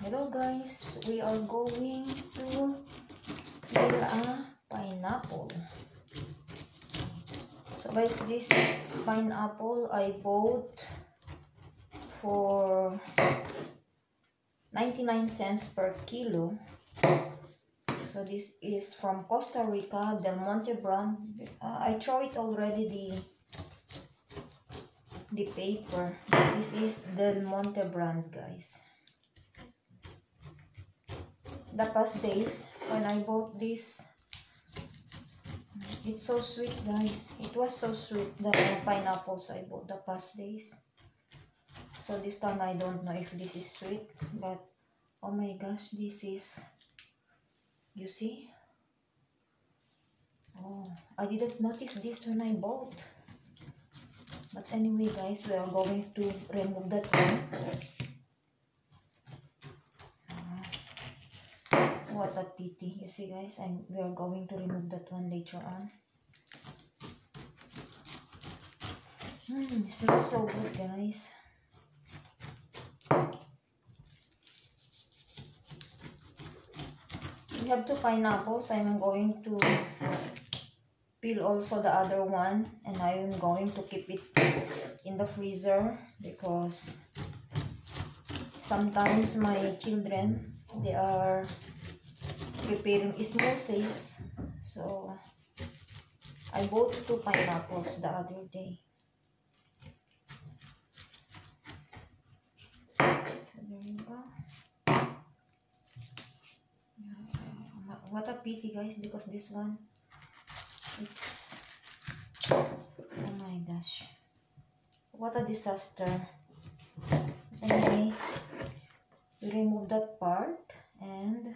Hello guys, we are going to peel a pineapple. So guys, this is pineapple I bought for 99 cents per kilo. So this is from Costa Rica, Del Monte brand. I throw it already the paper. This is Del Monte brand, guys. The past days when I bought this, it's so sweet, guys. It was so sweet, the pineapples I bought the past days. So this time I don't know if this is sweet, but oh my gosh, this is, you see? Oh, I didn't notice this when I bought. But anyway guys, we are going to remove that one. What a pity. You see guys, and we are going to remove that one later on. This looks so good, guys. We have 2 pineapples. I'm going to peel also the other one, and I'm going to keep it in the freezer because sometimes my children, they are preparing smoothies. So I bought 2 pineapples the other day. So there you go. What a pity guys, because this one, it's, oh my gosh, what a disaster. Anyway, we remove that part, and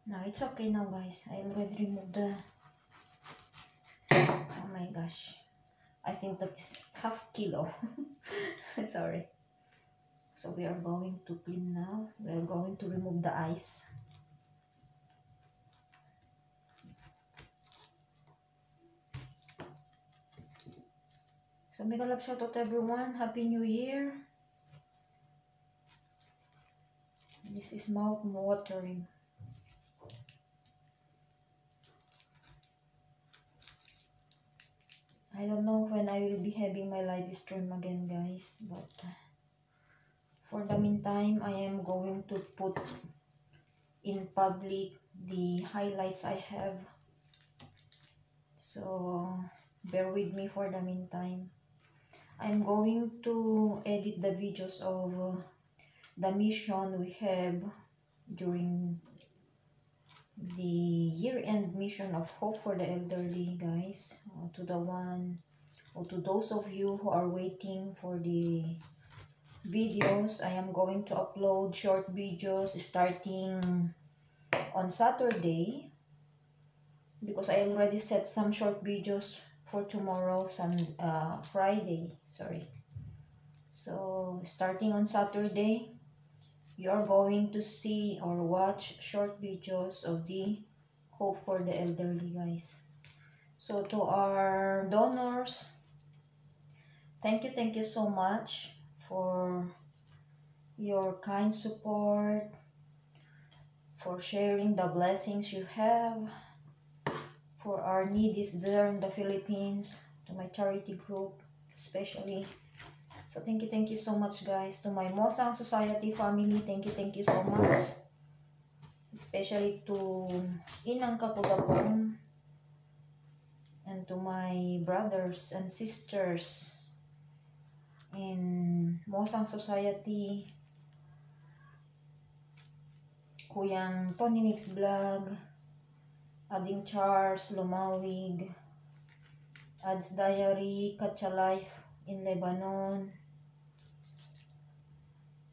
no, it's okay now guys. I already removed the, oh my gosh, I think that's half kilo. Sorry. So we are going to clean now. We are going to remove the ice. So mega love shout out to everyone. Happy New Year. This is mouth watering. I don't know when I will be having my live stream again guys, but for the meantime, I am going to put in public the highlights I have. So bear with me for the meantime. I'm going to edit the videos of the mission we have during the year-end mission of Hope for the Elderly, guys. To the one, or to those of you who are waiting for the videos, I am going to upload short videos starting on Saturday, because I already set some short videos for tomorrow, Friday, sorry. So starting on Saturday, you are going to see or watch short videos of the Hope for the Elderly, guys. So to our donors, thank you so much for your kind support, for sharing the blessings you have for our needies there in the Philippines, to my charity group especially. So thank you so much guys. To my Mosang Society family, thank you so much. Especially to Inang Kapudapong, and to my brothers and sisters in Mosang Society, Kuyang Tony Mix Vlog, Ading Charles Lumawig, Ads Diary, Katcha Life in Lebanon,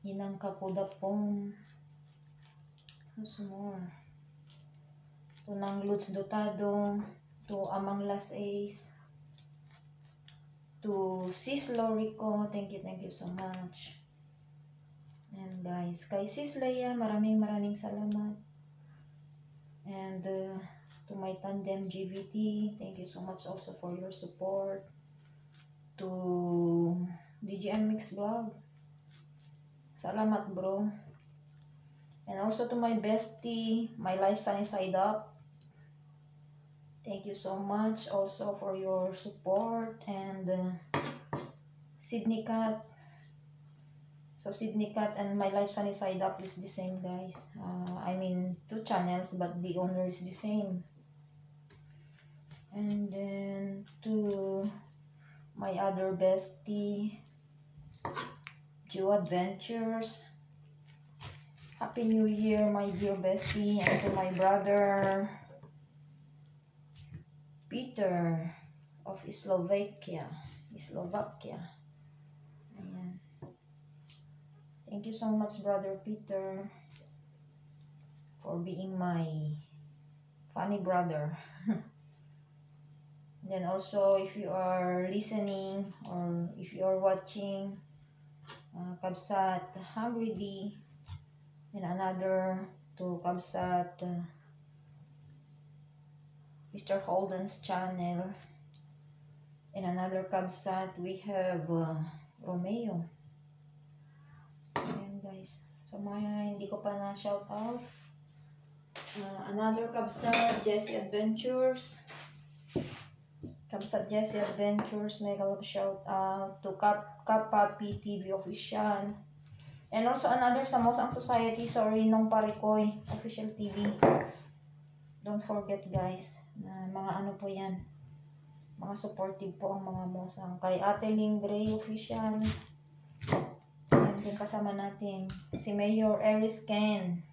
Inang Kapudapong, who's more? To Nang Lutz Dotado, to Amang Las Ace, to Sis Lorico, thank you so much. And guys, kay Sis Leia, maraming salamat. And to my tandem GVT, thank you so much also for your support. to DGM Mix Vlog. Salamat bro. And also to my bestie, my life sunny side up. Thank you so much also for your support. And Sydney Cat. So Sydney Cat and my life sunny side up is the same, guys. I mean 2 channels, but the owner is the same. And then to my other bestie, Joe Adventures. Happy New Year, my dear bestie. And to my brother Peter of Slovakia. Ayan. Thank you so much, brother Peter, for being my funny brother. Then also, if you are listening or if you are watching, Kabsat Hungry D, and another to Kabsat Mr. Holden's channel, and another Kabsat we have Romeo. Ayan guys, so mga hindi ko pa na shout out, another Kabsat Jessie Adventures. Kabsat Jessie Adventures, mega love shout out to Kapapi TV Official. And also another Samosang Society, sorry, Nong Parikoy Official TV. Don't forget guys, na mga ano po yan, mga supportive po ang mga Mosang. Kay Ate Ling Gray Official. Yan din kasama natin. Si Mayor Eris Ken.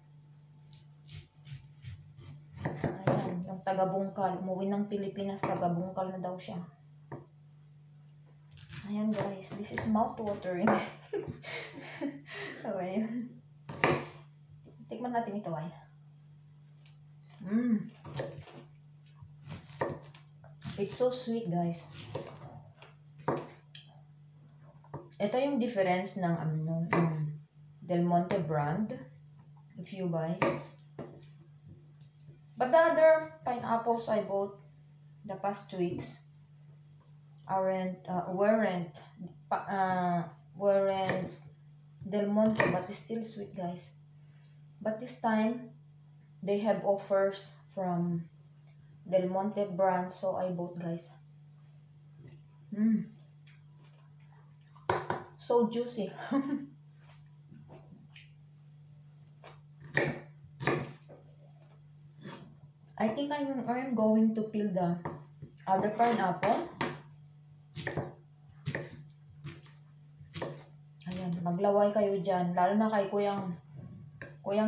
Ayan, yung taga-Bungkal. Umuwi ng Pilipinas, taga-Bungkal na daw siya. Ayan guys, this is mouth-watering. Okay. Tikman natin ito guys. It's so sweet guys. Ito yung difference ng Del Monte brand, if you buy. But the other pineapples I bought the past 2 weeks weren't Del Monte, but it's still sweet guys. But this time they have offers from Del Monte brand, so I bought guys. So juicy. I think I'm going to peel the other pineapple. Ayan, maglaway kayo dyan. Lalo na kay Kuyang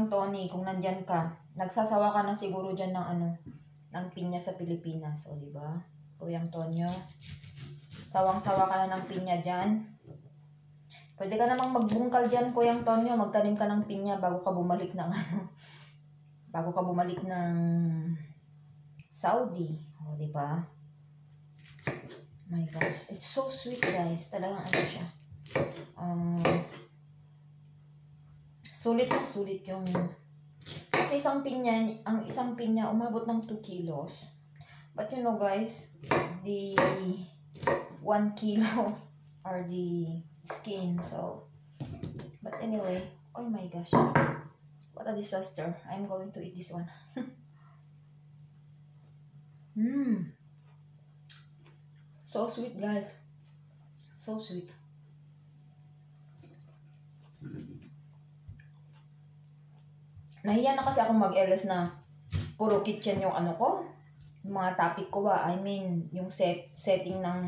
Tony, kung nandyan ka. Nagsasawa ka na siguro dyan ng pinya sa Pilipinas. O, diba? Kuyang Tonyo. Sawang-sawa ka na ng pinya dyan. Pwede ka namang magbungkal dyan, Kuyang Tonyo. Magtanim ka ng pinya bago ka bumalik ng bago ka bumalik ng Saudi. O, diba? My gosh. It's so sweet, guys. Talagang ano siya. Sulit na sulit yung... Kasi ang isang pinya umabot ng 2 kilos. But you know, guys, the 1 kilo are the skin. So, but anyway, oh my gosh. What a disaster. I'm going to eat this one. So sweet, guys. So sweet. Nahiya na kasi ako mag-LS na puro kitchen yung ano ko. Yung mga topic ko ba. I mean, yung setting ng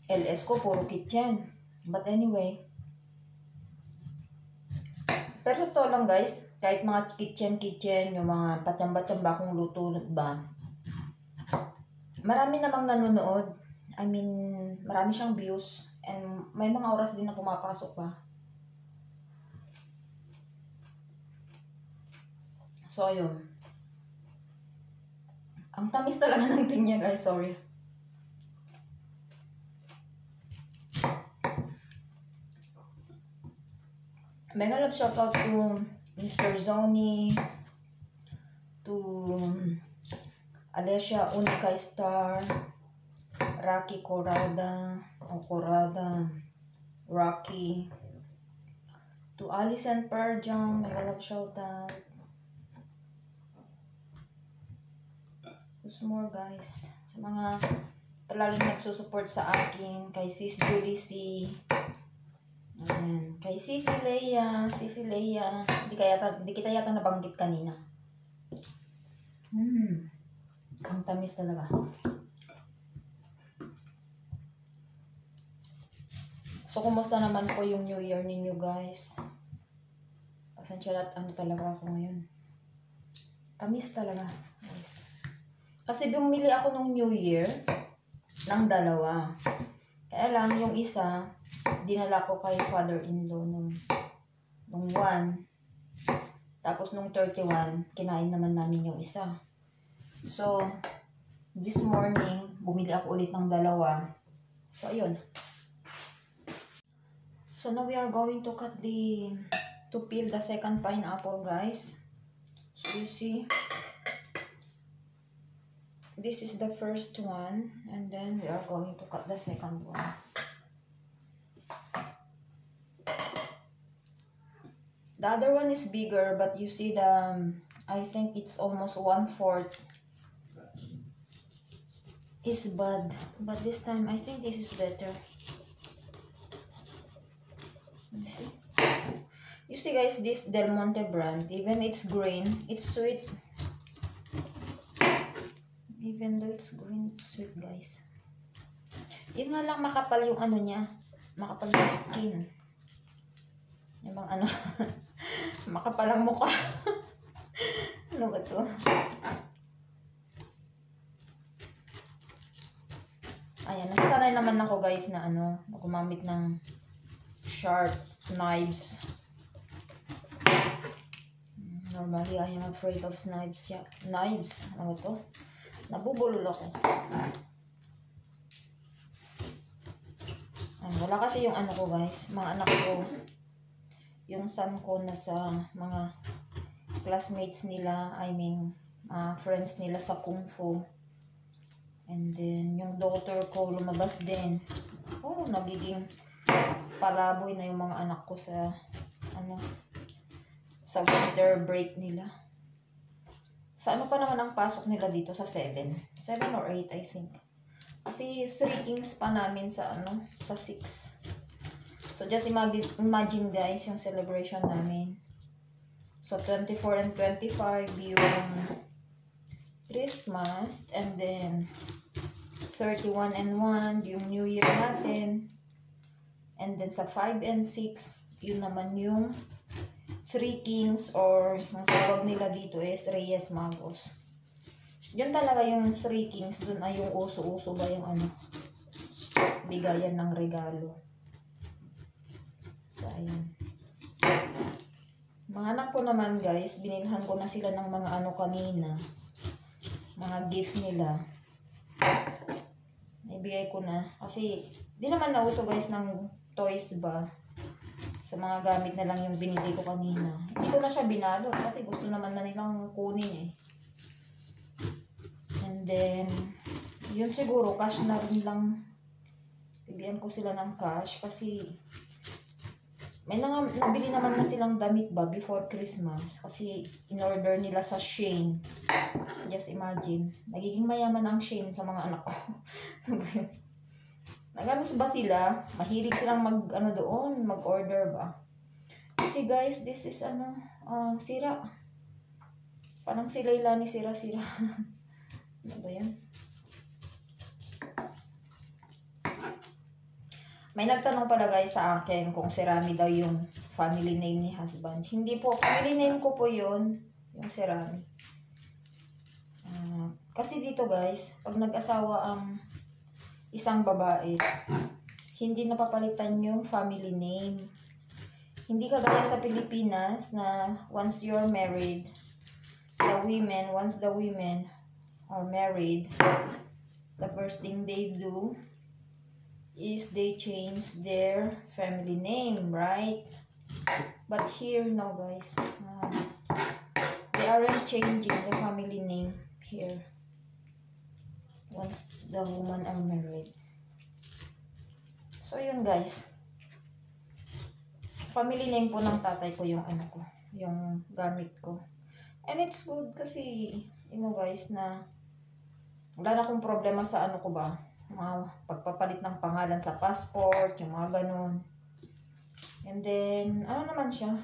LS ko, puro kitchen. But anyway. Pero to lang guys, kahit mga kitchen, yung mga patsamba-tsamba kong luto ba. Marami namang nanonood. I mean, marami siyang views. And may mga oras din na pumapasok pa. So, ayun. Ang tamis talaga ng pinya, guys. Sorry. Mega love shoutout to Mr. Zoni, to Alessia Unica Star, Rocky Corrada, o Corrada, Rocky. To Alice and Perjam, may galap shoutout. Who's more guys? Sa mga palaging nagsusupport sa akin, kay Sis Julie C. Ayan. Kay Sisi Leia, hindi kita yata nabanggit kanina. Ang tamis talaga. So, kumusta naman po yung New Year ninyo guys? Pasensya na ano talaga ako ngayon. Tamis talaga guys. Kasi bumili ako nung New Year ng dalawa. Kaya lang yung isa, dinala ko kay father-in-law nung 1. Tapos nung 31, kinain naman namin yung isa. So, this morning, bumili ako ulit ng dalawa. So, ayun. So, now we are going to peel the second pineapple, guys. So, you see, this is the first one. And then, we are going to cut the second one. The other one is bigger, but you see I think it's almost 1/4 is bad. But this time, I think this is better. You see guys, this Del Monte brand, even it's green, it's sweet. Even though it's green, it's sweet guys. Yun nga lang makapal yung ano niya, makapal yung skin. Yung bang ano, makapal ang mukha. Ano ba to? Ayan, nasanay naman ako guys na gumamit ng sharp knives. Normally, I am afraid of knives. Yeah. Knives. Ano to? Nabubulol ako. Wala kasi yung ko guys. Mga anak ko. Yung son ko nasa mga classmates nila. I mean, friends nila sa Kung Fu. And then, yung daughter ko lumabas din. Oh, nagiging palaboy na yung mga anak ko sa sa winter break nila. Sa pa naman ang pasok nila dito? Sa 7 or 8 I think. Kasi 3 kings pa namin sa sa 6. So just imagine guys yung celebration namin. So 24 and 25 yung Christmas, and then 31 and 1 yung New Year natin. And then sa 5 and 6 yun naman yung 3 Kings, or ang tawag nila dito is Reyes Magos. Yun talaga yung 3 Kings. Dun ay yung uso-uso ba yung bigayan ng regalo. So, ayun. Mga anak ko naman guys, binilhan ko na sila ng mga kanina. Mga gift nila. Ibigay ko na. Kasi, di naman nauso guys ng toys ba. Sa mga gamit na lang yung binili ko kanina. Hindi ko na siya binalot kasi gusto naman na nilang kunin eh. And then, yun siguro, cash na rin lang. Bibigyan ko sila ng cash kasi may nabili naman na silang damit ba before Christmas. Kasi in-order nila sa Shein. Just imagine. Nagiging mayaman ang Shein sa mga anak ko. Nagano ba sila? Mahilig silang doon, mag-order ba? Kasi guys, this is sira. Parang si Leilani sira-sira. Ano ba yan? May nagtanong pala guys sa akin kung si Rami daw yung family name ni husband. Hindi po, family name ko po yun, yung si Rami. Kasi dito guys, pag nag-asawa ang isang babae, hindi napapalitan yung family name. Hindi kagaya sa Pilipinas na once you're married, once the women are married, the first thing they do is they change their family name, right? But here, no guys. They aren't changing the family name here. Once the woman are married. So, yun guys. Family name po ng tatay ko yung ano ko, yung gamit ko. And it's good kasi, you know guys, na wala na akong problema sa ano ko ba, mga pagpapalit ng pangalan sa passport, yung mga ganun. And then, ano naman siya,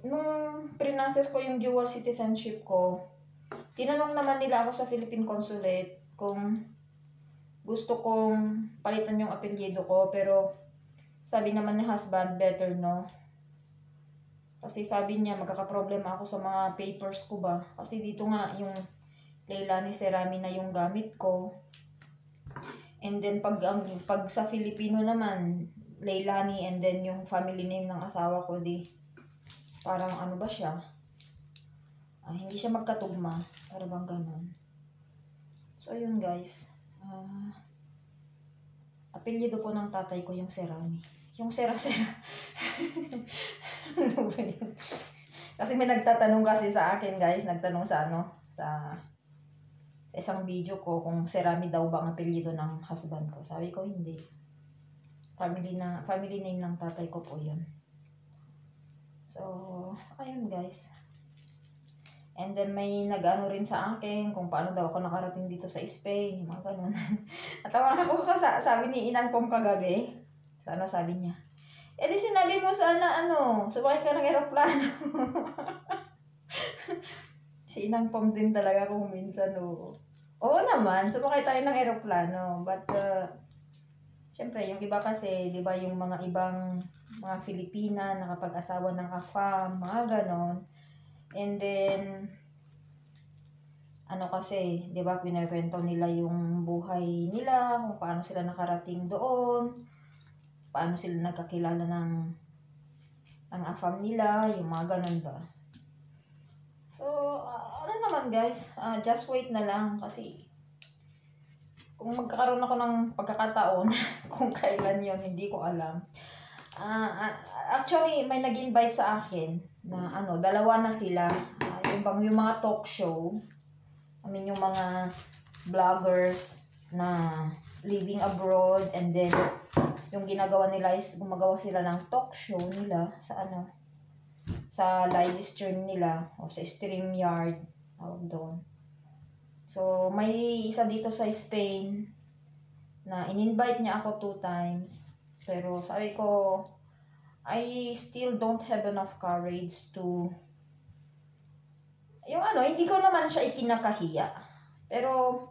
nung pre-process ko yung dual citizenship ko, tinanong naman nila ako sa Philippine Consulate kung gusto kong palitan yung apelyido ko, pero sabi naman ni husband, better no. Kasi sabi niya, magkakaproblema ako sa mga papers ko ba. Kasi dito nga, yung Leilani Serami na yung gamit ko. And then, pag sa Filipino naman, Leilani, and then yung family name ng asawa ko, di, parang ano ba siya? Hindi siya magkatugma. Para bang ganun. So, yun guys. Apelyido po ng tatay ko yung Serami. Yung Sera-Sera. Ano ba yun? Kasi may nagtatanong kasi sa akin guys. Nagtanong sa ano, sa isang video ko kung Serami daw ba ang apelyido ng husband ko. Sabi ko hindi. Family name ng tatay ko po yun. So, ayun guys. And then may nag-ano rin sa akin kung paano daw ako nakarating dito sa Spain. Yung mga ganun. At tawa ako sabi ni Inang Pom kagabi. Ano sabi niya? Eh di sinabi mo sana sumakay ka ng aeroplano. Si Inang Pom din talaga kung minsan Oo naman, sumakay tayo ng aeroplano. But, syempre, yung iba kasi, di ba, yung mga ibang mga Filipina nakapag-asawa ng AFAM, mga ganon. And then, kasi, di ba, pinakwento nila yung buhay nila, kung paano sila nakarating doon, paano sila nagkakilala ng AFAM nila, yung mga ganon ba. So, ano naman guys, just wait na lang kasi kung magkakaroon ako ng pagkakataon, kung kailan yon hindi ko alam. Actually, may nag-invite sa akin na dalawa na sila. Yung mga talk show, yung mga vloggers na living abroad, and then yung ginagawa nila is gumagawa sila ng talk show nila sa live stream nila o sa StreamYard doon. So may isa dito sa Spain na in-invite niya ako 2 times, pero sabi ko I still don't have enough courage to hindi ko naman siya ikinakahiya, pero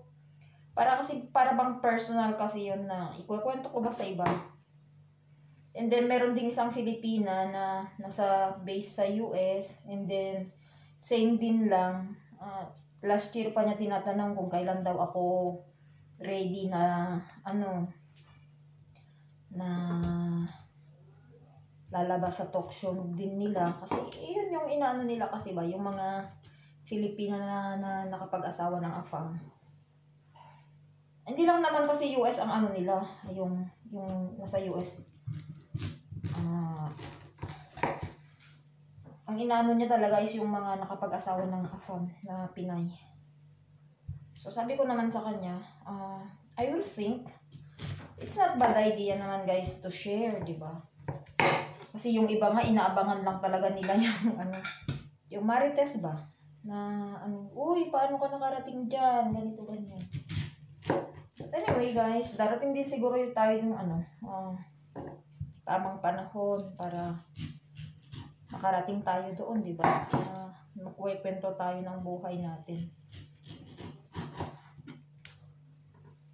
para bang personal kasi yun na ikukwento ko ba sa iba. And then meron ding isang Filipina na nasa base sa US, and then same din lang, last year pa niya tinatanong kung kailan daw ako ready na na lalabas sa talk show din nila, kasi yun yung inaano nila kasi ba yung mga Filipina na nakapag-asawa ng AFAM. Hindi lang naman kasi US ang nila, yung nasa US. Ang inaano niya talaga is yung mga nakapag-asawa ng AFAM na Pinay. So sabi ko naman sa kanya, I will think. It's not bad idea naman guys to share, di ba? Kasi yung iba nga inaabangan lang talaga nila yung yung marites ba? Na uy, paano ka nakarating dyan? Ganito, ganyan. But anyway guys, darating din siguro yung tayo ng tamang panahon para makarating tayo doon, di ba? Magkukwento tayo ng buhay natin.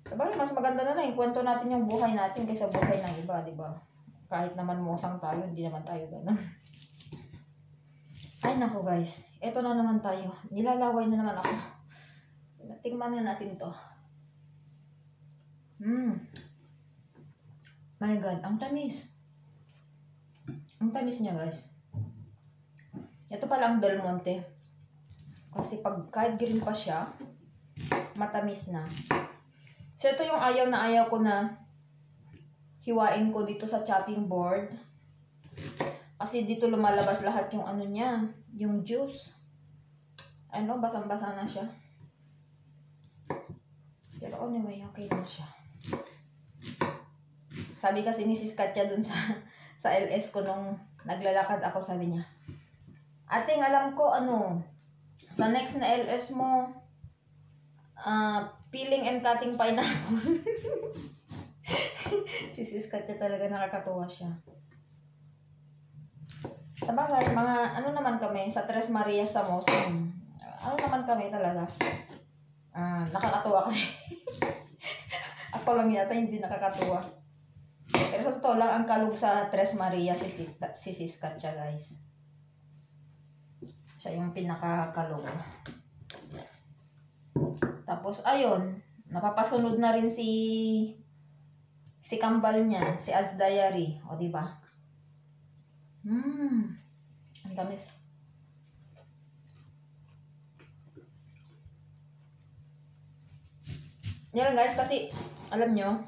Sabagay, mas maganda na lang kwento natin yung buhay natin kaysa buhay ng iba, di ba? Kahit naman musang tayo, hindi naman tayo ganun. Ay nako guys, eto na naman tayo. Nilalaway na naman ako. Tingnan na natin ito. My God, ang tamis. Ang tamis niya guys. Ito pala ang Del Monte. Kasi kahit green pa siya, matamis na. So ito yung ayaw na ayaw ko na hiwain ko dito sa chopping board. Kasi dito lumalabas lahat yung niya, yung juice. Basang-basa na siya. Pero anyway, okay na siya. Sabi kasi ni Sis Katya dun sa LS ko nung naglalakad ako, sabi niya, Ating, alam ko sa next na LS mo, peeling and cutting pineapple. Si Sis Katya talaga nakakatuwa siya. Sabagay, mga naman kami sa Tres Marias sa Mosong. Naman kami talaga. Nakakatuwa kami. Ako lang yata hindi nakakatuwa. Pero sa totoo lang, ang kalug sa Tres Marias si Sis Katya, guys. Siya yung pinakakalug. Tapos, ayun, napapasunod na rin si kambal niya, si Ads Diary. O, diba? Ang tamis. Yan guys, kasi, alam nyo,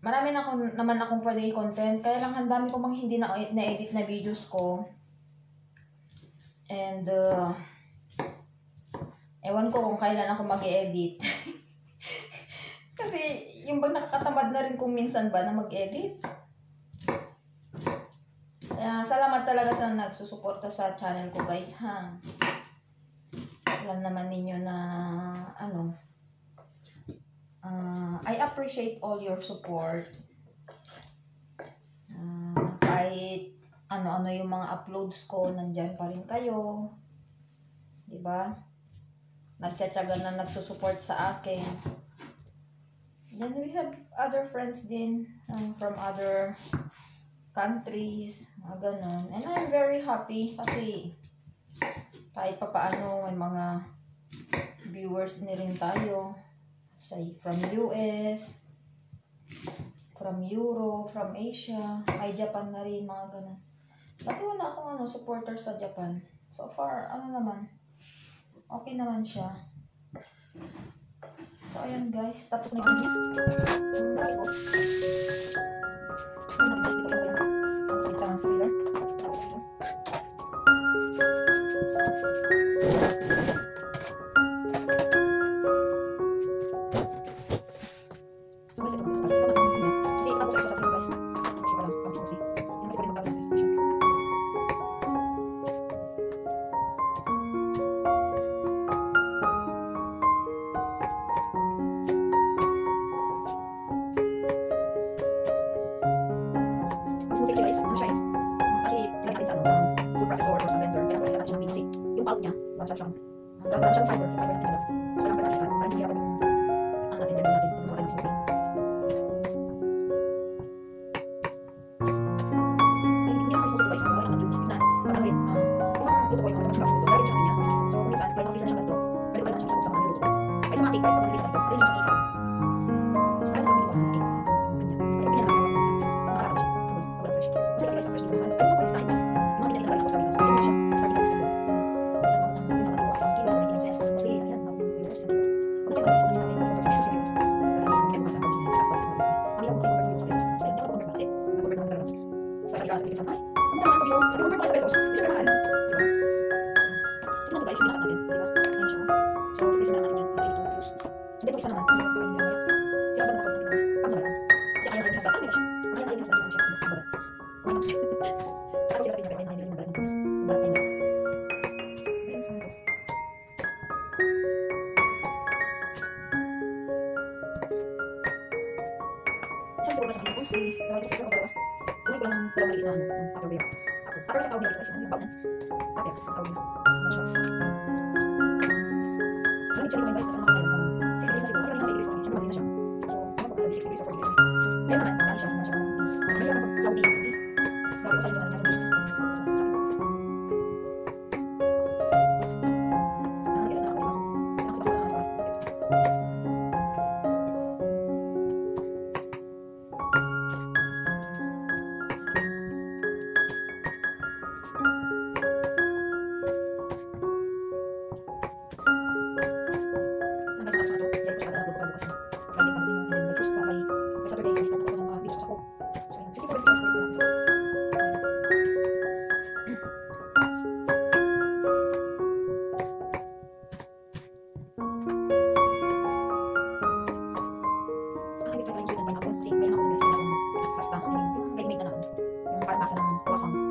marami naman akong pwede i-content. Kaya lang, ang dami ko bang hindi na-edit na videos ko. And, ewan ko kung kailan ako mag-edit. Kasi, yung bang nakakatamad na rin kung minsan ba na mag-edit. Kaya, salamat talaga sa nagsusuporta sa channel ko, guys, ha. Alam naman ninyo na, I appreciate all your support. Kahit ano-ano yung mga uploads ko, nandyan pa rin kayo. Diba? Nagtsatsaga na nagsusupport sa akin. Then we have other friends din from other countries, ganun. And I'm very happy kasi kahit pa paano may mga viewers ni rin tayo. Say, from US, from Europe, from Asia, may Japan na rin, mga ganun. Dati wala akong supporter sa Japan. So far, naman, okay naman siya. So, ayan guys, tapos na yun niya. Dati ko. So, nag-guys, dito ko yan. Sa freezer. lasa ng croissant.